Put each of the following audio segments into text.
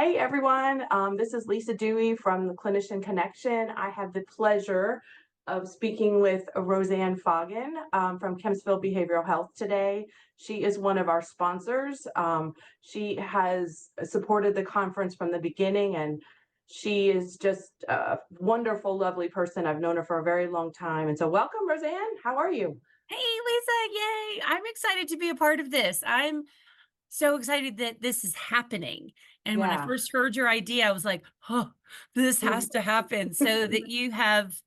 Hey everyone, this is Lisa Dewey from the Clinician Connection. I have the pleasure of speaking with Rosanne Foggin from Kempsville Behavioral Health today. She is one of our sponsors. She has supported the conference from the beginning, and she is just a wonderful, lovely person. I've known her for a very long time. And so welcome, Rosanne. How are you? Hey, Lisa, yay. I'm excited to be a part of this. I'm so excited that this is happening. And when I Yeah. first heard your idea, I was like, oh, this has to happen so that you have,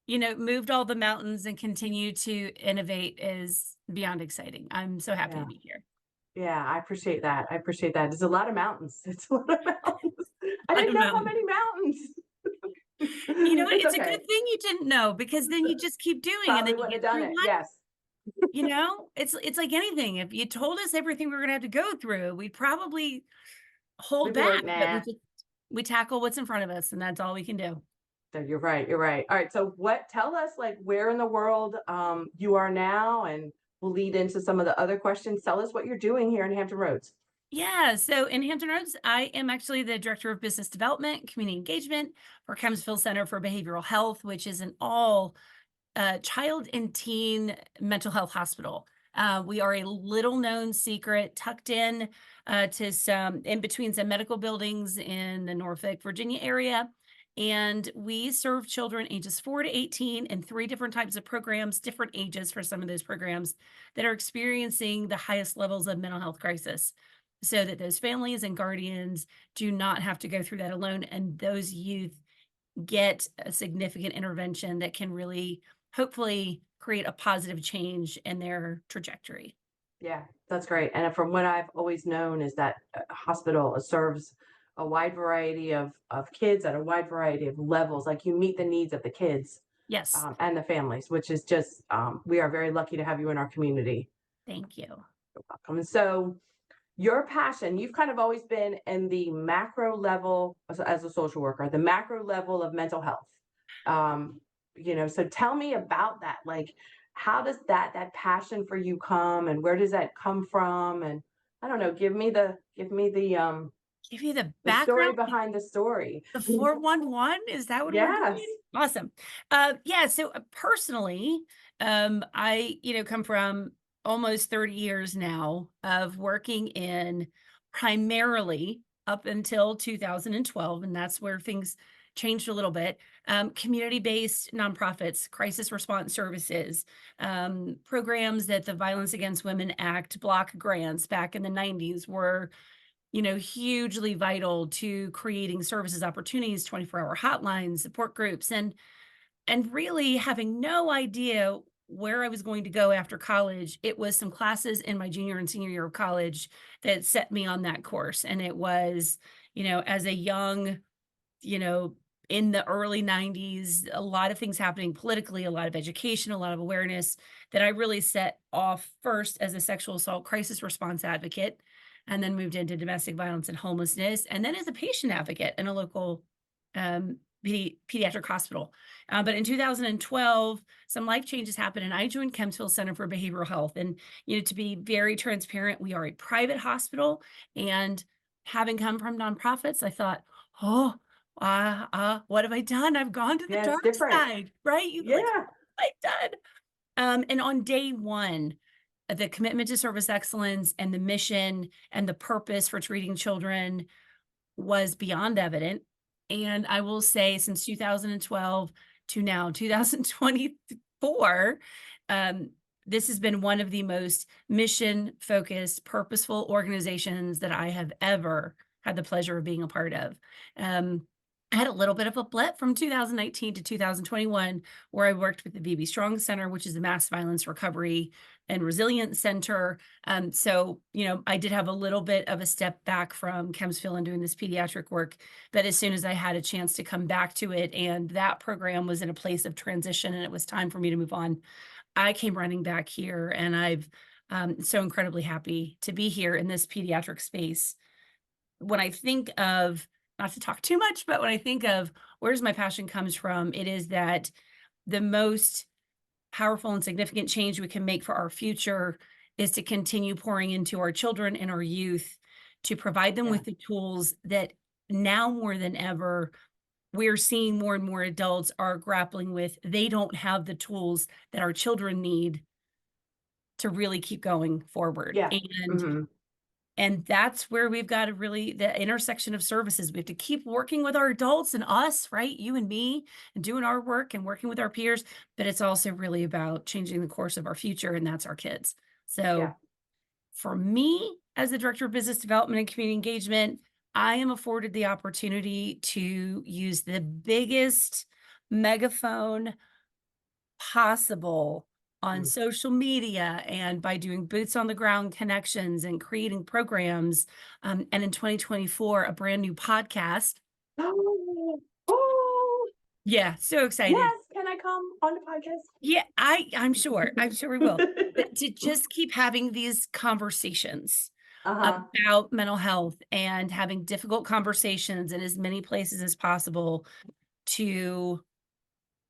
moved all the mountains and continue to innovate is beyond exciting. I'm so happy to Yeah. be here. Yeah, I appreciate that. I appreciate that. There's a lot of mountains. It's a lot of mountains. I I didn't don't know know. how many mountains. You know what? It's It's a good okay. thing you didn't know because then you just keep doing and Probably then you wouldn't have get done through it. one. Yes. It's like anything. If you told us everything we were gonna have to go through, we'd probably hold We'd be like, back, but nah. we tackle what's in front of us, and that's all we can do. So you're right. You're right. All right. So tell us like where in the world you are now, and we'll lead into some of the other questions. Tell us what you're doing here in Hampton Roads. Yeah, so in Hampton Roads, I am actually the director of business development, community engagement for Kempsville Center for Behavioral Health, which is an all child and teen mental health hospital. We are a little known secret tucked in to some in between some medical buildings in the Norfolk, Virginia area. And we serve children ages 4 to 18 in three different types of programs, different ages for some of those programs that are experiencing the highest levels of mental health crisis so that those families and guardians do not have to go through that alone. And those youth get a significant intervention that can really hopefully create a positive change in their trajectory. Yeah, that's great. And from what I've always known is that a hospital serves a wide variety of kids at a wide variety of levels. Like you meet the needs of the kids Yes. and the families, which is just we are very lucky to have you in our community. Thank you. And so your passion, you've kind of always been in the macro level as a social worker, the macro level of mental health. So tell me about that. Like, how does that passion for you come, and where does that come from? And I don't know, Give you the the story background. behind the story. The 411, is that what we're Yes. doing? Awesome. Yeah, so, personally, I, come from almost 30 years now of working in primarily up until 2012, and that's where things changed a little bit, community-based nonprofits, crisis response services, programs that the Violence Against Women Act block grants back in the 90s were hugely vital to creating services opportunities, 24-hour hotlines, support groups, and really having no idea where I was going to go after college. It was some classes in my junior and senior year of college that set me on that course. And it was, as a young, you know, in the early 90s, a lot of things happening politically, a lot of education, a lot of awareness that I really set off first as a sexual assault crisis response advocate, and then moved into domestic violence and homelessness, and then as a patient advocate in a local pediatric hospital. But in 2012, some life changes happened, and I joined Kempsville Center for Behavioral Health. And to be very transparent, we are a private hospital, and having come from nonprofits, I thought, oh, what have I done? I've gone to the Yeah, it's dark different. side, right? You like, Yeah. what have I done? And on day one, the commitment to service excellence and the mission and the purpose for treating children was beyond evident. And I will say, since 2012 to now 2024, um, this has been one of the most mission focused, purposeful organizations that I have ever had the pleasure of being a part of. Um, I had a little bit of a blip from 2019 to 2021, where I worked with the VB Strong Center, which is a mass violence recovery and resilience center. So, I did have a little bit of a step back from Kempsville and doing this pediatric work. But as soon as I had a chance to come back to it, and that program was in a place of transition and it was time for me to move on, I came running back here, and I've so incredibly happy to be here in this pediatric space. When I think of, not to talk too much, but when I think of where's my passion comes from, it is that the most powerful and significant change we can make for our future is to continue pouring into our children and our youth to provide them Yeah. with the tools that now more than ever, we're seeing more and more adults are grappling with they don't have the tools that our children need to really keep going forward. Yeah. Hmm. And that's where we've got to really the intersection of services. We have to keep working with our adults and us, right? You and me, and doing our work and working with our peers. But it's also really about changing the course of our future, and that's our kids. Yeah. So for me, as the director of business development and community engagement, I am afforded the opportunity to use the biggest megaphone possible on Mm. social media and by doing boots on the ground connections and creating programs. And in 2024, a brand new podcast. Oh, oh, Yeah, so excited. yes. Can I come on the Yeah, I'm sure we will. podcast? But to just keep having these conversations Uh-huh. about mental health and having difficult conversations in as many places as possible to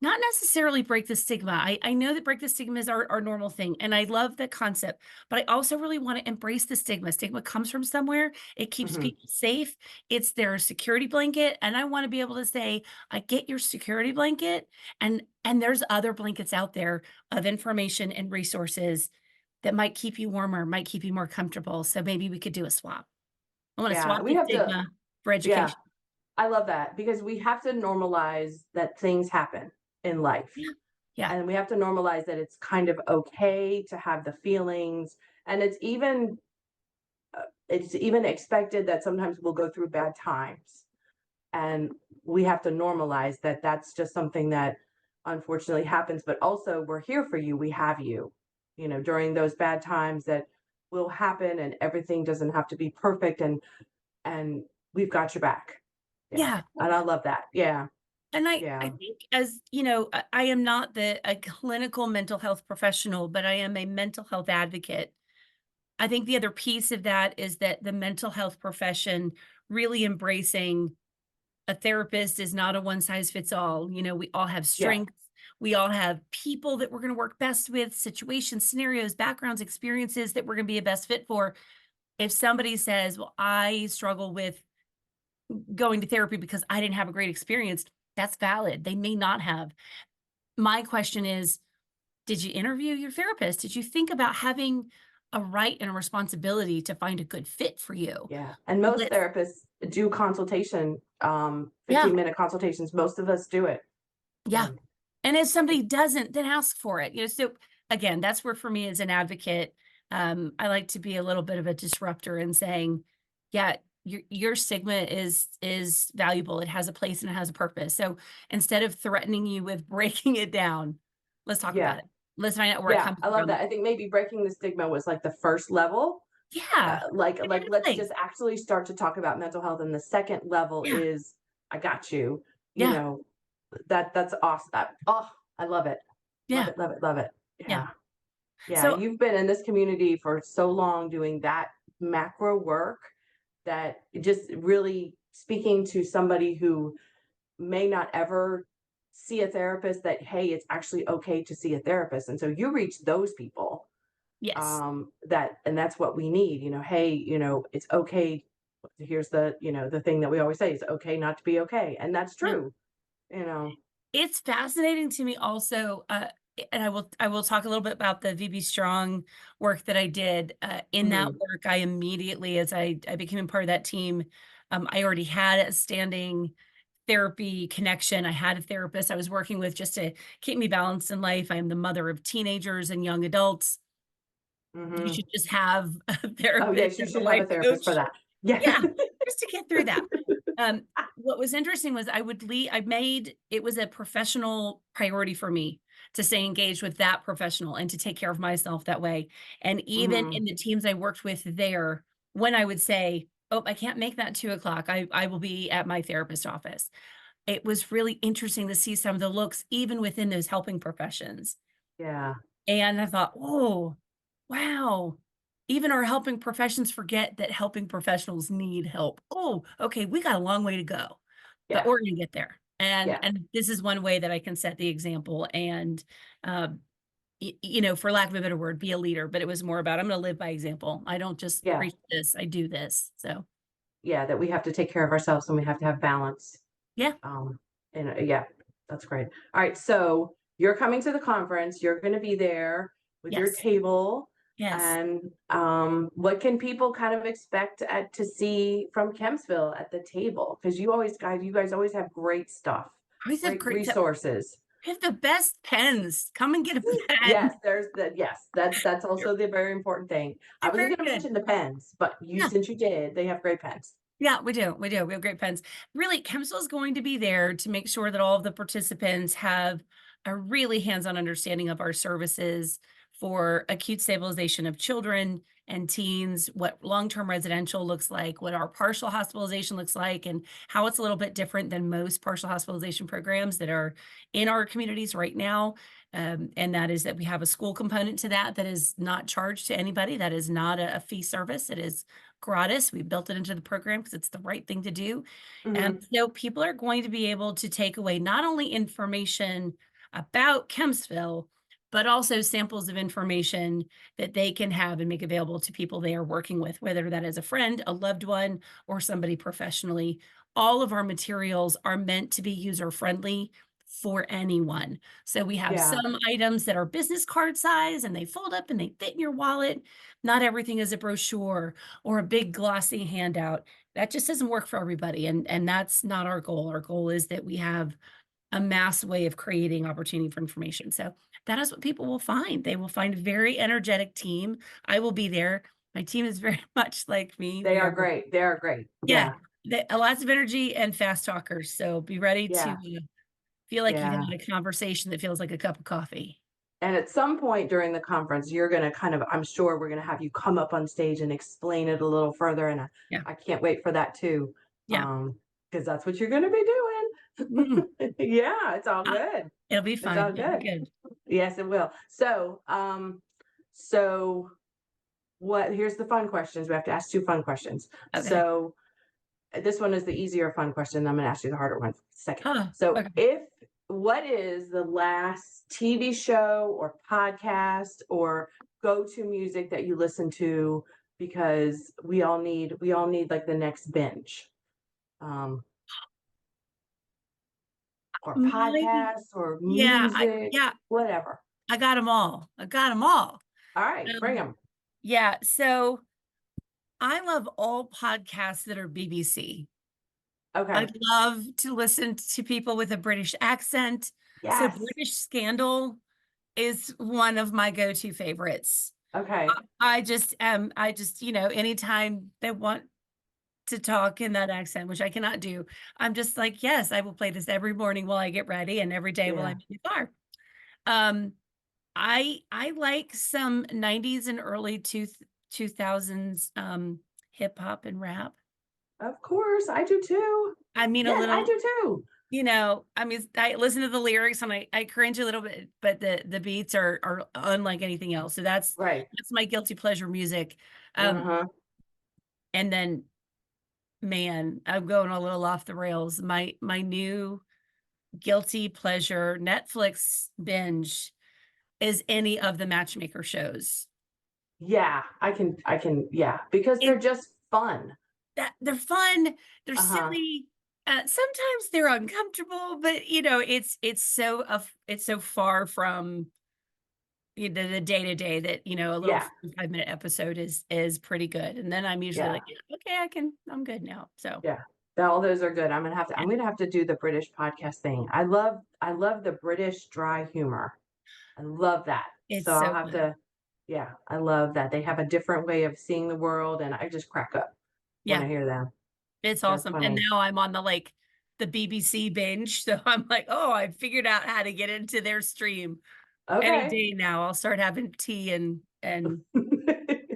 not necessarily break the stigma. I know that break the stigma is our normal thing, and I love the concept, but I also really want to embrace the stigma. Stigma comes from somewhere. It keeps Hmm. people safe. It's their security blanket, and I want to be able to say, I get your security blanket, and there's other blankets out there of information and resources that might keep you warmer, might keep you more comfortable. So maybe we could do a swap. I want to Yeah, swap we the have to. stigma for Yeah, education. I love that because we have to normalize that things happen in life. Yeah. Yeah. And we have to normalize that it's kind of okay to have the feelings. And it's even expected that sometimes we'll go through bad times. And we have to normalize that that's just something that unfortunately happens. But also, we're here for you. We have you, during those bad times that will happen, and everything doesn't have to be perfect. And we've got your back. Yeah. Yeah. And I love that. Yeah. And I Yeah. think as, you know, I am not a clinical mental health professional, but I am a mental health advocate. I think the other piece of that is that the mental health profession really embracing a therapist is not a one size fits all. You know, we all have Yeah. strengths. We all have people that we're going to work best with, situations, scenarios, backgrounds, experiences that we're going to be a best fit for. If somebody says, well, I struggle with going to therapy because I didn't have a great experience, that's valid. They may not have. My question is, did you interview your therapist? Did you think about having a right and a responsibility to find a good fit for you? Yeah. And most Let's therapists do consultation, Yeah, 15-minute consultations. Most of us do it. yeah. And And if somebody doesn't, then ask for it. You know, so again, that's where for me as an advocate, I like to be a little bit of a disruptor in saying, yeah, your stigma is valuable. It has a place and it has a purpose. So instead of threatening you with breaking it down, let's talk yeah. about it. Let's find out where it Yeah. comes I love from. that. I think maybe breaking the stigma was like the first level. Yeah, Like let's exactly. just actually start to talk about mental health. And the second level Yeah, is I got you, you yeah, know, that's awesome. Oh, I love it. Love yeah, it. Love it. Love it. yeah. Yeah. Yeah. So You've been in this community for so long doing that macro work that just really speaking to somebody who may not ever see a therapist, that hey, it's actually okay to see a therapist. And so you reach those people, yes, and that's what we need. Hey, it's okay. Here's the thing that we always say: it's okay not to be okay. And that's yeah. true. you know It's fascinating to me also, and I will talk a little bit about the VB Strong work that I did. In that hmm. work, I immediately, as I became a part of that team, I already had a standing therapy connection. I had a therapist I was working with just to keep me balanced in life. I am the mother of teenagers and young adults. You Hmm. should just have a Oh therapist yes, you and a should have a life therapist for coach. that. Yeah. Yeah, just to get through that. What was interesting was I made it was a professional priority for me to stay engaged with that professional and to take care of myself that way. And even Hmm. in the teams I worked with there, when I would say, "Oh, I can't make that 2 o'clock. I will be at my therapist office." It was really interesting to see some of the looks even within those helping professions. Yeah. And I thought, "Oh, wow. Even our helping professions forget that helping professionals need help. Oh, okay, we got a long way to go, but Yeah. we're gonna get there." And Yeah. and this is one way that I can set the example and, um, for lack of a better word, be a leader, but it was more about I'm gonna live by example. I don't just Yeah. preach this, I do this. So, yeah, that we have to take care of ourselves and we have to have balance. Yeah. Um, and yeah, that's great. All right, so you're coming to the conference, you're gonna be there with your Yes. table, Yes. and what can people kind of expect to see from Kempsville at the table? Because you guys always have great stuff, I always have great great stuff. resources. We have the best pens. Come and get a pen. Yes, there's the yes, that's They're, also the very important thing. I they're wasn't very gonna good. mention the pens, but you Yeah. since you did, they have great pens. Yeah, we do. We do. We have great pens. Really, Chemsel is going to be there to make sure that all of the participants have a really hands-on understanding of our services for acute stabilization of children and teens, what long-term residential looks like, what our partial hospitalization looks like, and how it's a little bit different than most partial hospitalization programs that are in our communities right now. And that is that we have a school component to that that is not charged to anybody. That is not a fee service. It is gratis. We built it into the program because it's the right thing to do. And Mhm. so people are going to be able to take away not only information about Kempsville, but also samples of information that they can have and make available to people they are working with, whether that is a friend, a loved one, or somebody professionally. All of our materials are meant to be user friendly for anyone. So we have Yeah, some items that are business card size and they fold up and they fit in your wallet. Not everything is a brochure or a big glossy handout. That just doesn't work for everybody. And that's not our goal. Our goal is that we have a mass way of creating opportunity for information. So that is what people will find. They will find a very energetic team. I will be there. My team is very much like me. they We are are, great. They are great. yeah, Yeah, lots of energy and fast talkers. So be ready to yeah, feel like you can yeah. have a conversation that feels like a cup of coffee. And at some point during the conference, you're gonna kind of, I'm sure we're gonna have you come up on stage and explain it a little further, and Yeah. I can't wait for that too, Yeah. because that's what you're gonna be Mm, doing. Yeah, it's all uh, good. it'll be It's fun. all It'll be good. good. Yes, it will. So what here's the fun questions. We have to ask 2 fun questions. Okay. So this one is the easier fun question. I'm gonna ask you the harder one second. Huh. So Okay. if what is the last TV show or podcast or go-to music that you listen to, because we all need like the next binge, um, or My, podcasts or yeah, music, yeah, whatever. I got them all. I got them all. All right, bring Um, them. yeah. So I love all podcasts that are BBC. I Okay. love to listen to people with a British accent. So Yes. British Scandal is one of my go-to favorites. Okay. I just, anytime they want to talk in that accent, which I cannot do, I'm just like, yes, I will play this every morning while I get ready and every day while Yeah. I'm in the car. Um, I like some 90s and early 2000s hip hop and rap. Of course, I do too. I mean, a Yes, I little, do too. I mean, I listen to the lyrics and I cringe a little bit, but the beats are unlike anything else. So Right. that's my guilty pleasure music. Um, Uh-huh. and then man, I'm going a little off the rails. My new guilty pleasure Netflix binge is any of the Matchmaker shows. Yeah, yeah, because they're It just fun. that they're fun, they're Uh-huh. silly. Sometimes they're uncomfortable, but it's so far from the day to day that a little Yeah, 5-minute episode is pretty good. And then I'm usually yeah, like, "Yeah, okay, I'm good now." So yeah. All those are good. I'm yeah, gonna have to do the British podcast thing. I love the British dry humor. I love that. So it's I'll so have good. to, yeah, I love that. They have a different way of seeing the world, and I just crack up when Yeah, I hear them. it's They're awesome. And funny. now I'm on the BBC binge. So I'm like, oh, I figured out how to get into their stream. Any Okay. day now, I'll start having tea and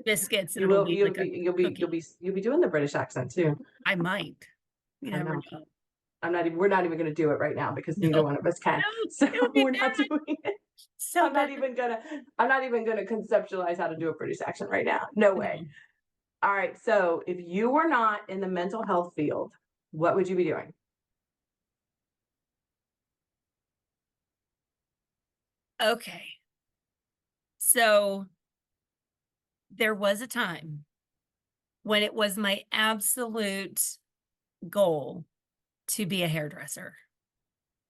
biscuits, and You it'll will, be like a cookie. you'll be doing the British accent too. I might. You I never know. know. We're not even gonna do it right now because neither No, one of us can. no, So it would be we're not bad. doing it. So bad. I'm not even gonna conceptualize how to do a British accent right now. No way. No. All right. So if you were not in the mental health field, what would you be doing? Okay. So there was a time when it was my absolute goal to be a hairdresser,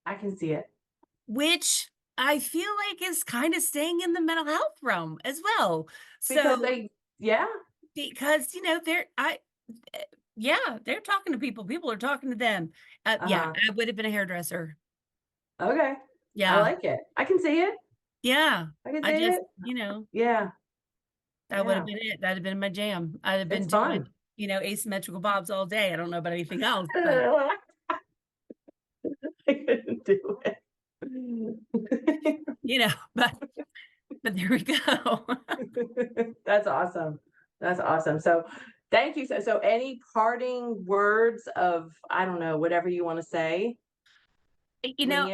I can see it. which I feel like is kind of staying in the mental health realm as well. Because So they yeah, because eh, yeah, they're talking to people. People are talking to them. Yeah, uh-huh. I would have been a hairdresser. Okay. I Yeah, like it. I can see it. yeah. I can I see just, it. you know, Yeah, that would have yeah. been it. That'd have been my jam. I'd have been It's doing, fun. asymmetrical bobs all day. I don't know about anything else, but I couldn't do it. you know, but there we go. That's awesome. That's awesome. So thank you. So any parting words of, I don't know, whatever you want to say? You Wing know,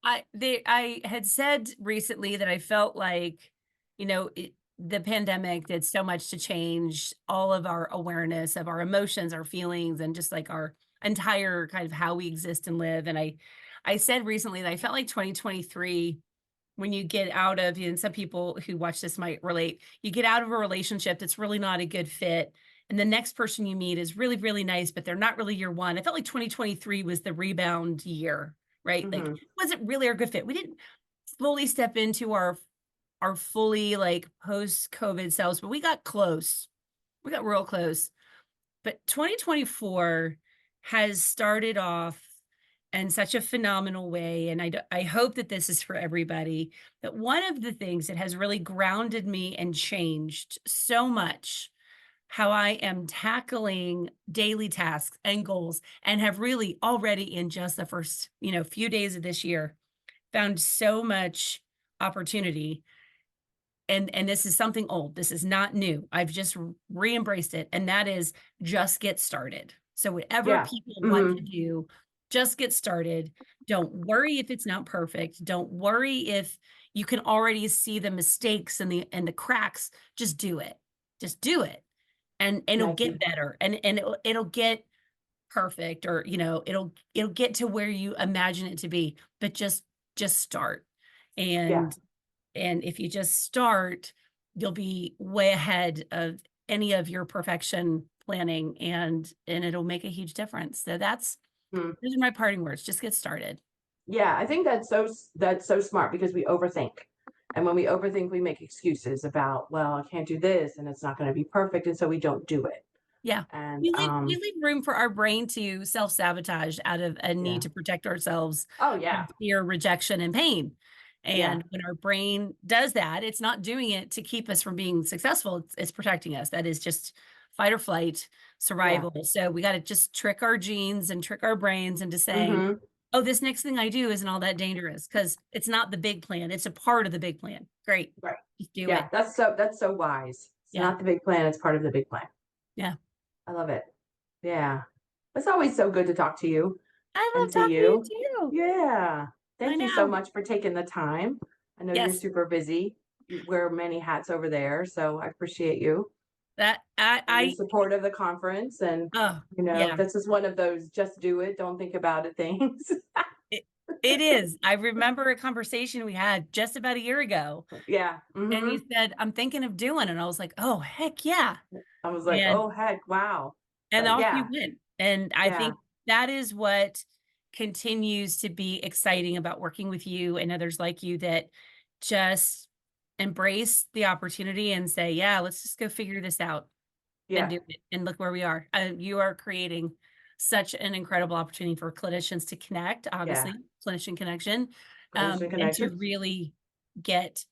it. I had said recently that I felt like, the pandemic did so much to change all of our awareness of our emotions, our feelings, and just like our entire kind of how we exist and live. And I said recently that I felt like 2023, when you get out of, and some people who watch this might relate, you get out of a relationship that's really not a good fit. And the next person you meet is really, really nice, but they're not really your one. I felt like 2023 was the rebound year, right? Like, Hmm. wasn't really our good fit. We didn't fully step into our fully like post-COVID selves, but we got close. We got real close. But 2024 has started off in such a phenomenal way, and I hope that this is for everybody, that one of the things that has really grounded me and changed so much how I am tackling daily tasks and goals, and have really already in just the first, few days of this year, found so much opportunity. And this is something old. This is not new. I've just re-embraced it, and that is just get started. So whatever Yeah. people want to Hmm. do, just get started. Don't worry if it's not perfect. Don't worry if you can already see the mistakes and the cracks. Just do it. Just do it. And it'll get Nike. better, and it'll get perfect, or it'll get to where you imagine it to be, but just start. Yeah. And if you just start, you'll be way ahead of any of your perfection planning, and it'll make a huge difference. So Hmm. those are my parting words. Just get started. Yeah. I think that's so smart because we overthink. And when we overthink, we make excuses about, well, I can't do this and it's not going to be perfect. And so we don't do it. Yeah. And We leave room for our brain to self-sabotage out of a yeah. need to protect ourselves Oh from yeah. fear, rejection, and pain. Yeah. And when our brain does that, it's not doing it to keep us from being successful. It's protecting us. That is just fight or flight Yeah. survival. So we got to just trick our genes and trick our brains into saying, Hmm. oh, this next thing I do isn't all that dangerous, because it's not the big plan. It's a part of the big plan. Great. Right. Just do Yeah. it. That's so wise. It's Yeah. not the big plan. It's part of the big plan. Yeah. I love it. Yeah. It's always so good to talk to you I and love see talking to you you. too. Yeah. I Thank you so know. much for taking the time. I know you're Yes. super busy. You wear many hats over there, so I appreciate you That and your support of the conference. And, oh, yeah, this is one of those just do it, don't think about it things. it it is. I remember a conversation we had just about a year ago, Yeah. and Hmm. you said, "I'm thinking of doing," and I was like, "Oh, heck yeah." I was like, And oh, heck, wow. and But off you yeah, went. And I yeah, think that is what continues to be exciting about working with you and others like you, that just embrace the opportunity and say, "Yeah, let's just go figure this out." And yeah, do it, and look where we are. You are creating such an incredible opportunity for clinicians to connect, yeah. obviously, clinician connection, Clinician and to connection. really get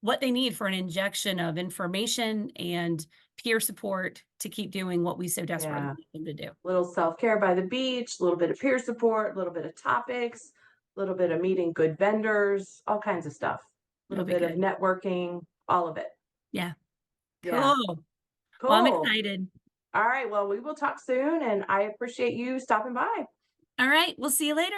what they need for an injection of information and peer support to keep doing what we so desperately Yeah. need them to do. Little self-care by the beach, a little bit of peer support, a little bit of topics, a little bit of meeting good vendors, all kinds of stuff. A It'll little be bit of good. networking, all of it. Yeah. Yeah. Cool. Well, I'm Cool. excited. All right. Well, we will talk soon and I appreciate you stopping by. All right. We'll see you later.